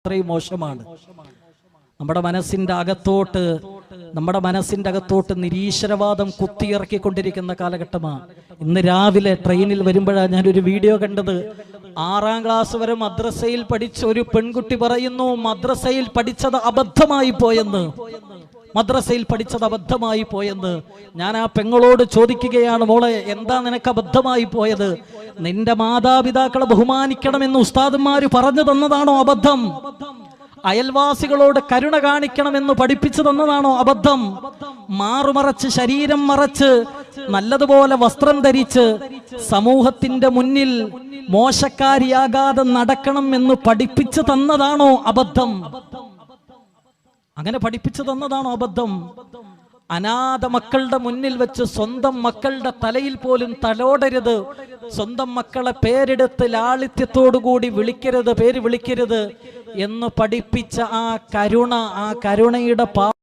അത്രയും മോശമാണ്. നമ്മുടെ മനസ്സിന്റെ അകത്തോട്ട് നിരീശ്വരവാദം കുത്തിയിറക്കിക്കൊണ്ടിരിക്കുന്ന കാലഘട്ടമാണ്. ഇന്ന് രാവിലെ ട്രെയിനിൽ വരുമ്പോഴാണ് ഞാനൊരു വീഡിയോ കണ്ടത്. 6ാം ക്ലാസ് വരെ മദ്രസയിൽ പഠിച്ച ഒരു പെൺകുട്ടി പറയുന്നു, മദ്രസയിൽ പഠിച്ചത് അബദ്ധമായി പോയെന്ന്. ഞാൻ ആ പെങ്ങളോട് ചോദിക്കുകയാണ്, മോളെ എന്താ നിനക്ക് അബദ്ധമായി പോയത്? നിന്റെ മാതാപിതാക്കളെ ബഹുമാനിക്കണമെന്ന് ഉസ്താദന്മാര് പറഞ്ഞു തന്നതാണോ അബദ്ധം? അയൽവാസികളോട് കരുണ കാണിക്കണമെന്ന് പഠിപ്പിച്ചു തന്നതാണോ അബദ്ധം? മാറുമറച്ച് ശരീരം മറച്ച് നല്ലതുപോലെ വസ്ത്രം ധരിച്ച് സമൂഹത്തിന്റെ മുന്നിൽ മോശക്കാരിയാകാതെ നടക്കണം എന്ന് പഠിപ്പിച്ചു തന്നതാണോ അബദ്ധം? അങ്ങനെ പഠിപ്പിച്ചു തന്നതാണോ അബദ്ധം? അനാഥ മക്കളുടെ മുന്നിൽ വെച്ച് സ്വന്തം മക്കളുടെ തലയിൽ പോലും തലോടരുത്, സ്വന്തം മക്കളെ പേരെടുത്ത് ലാളിത്യത്തോടുകൂടി പേര് വിളിക്കരുത് എന്ന് പഠിപ്പിച്ച ആ കരുണയുടെ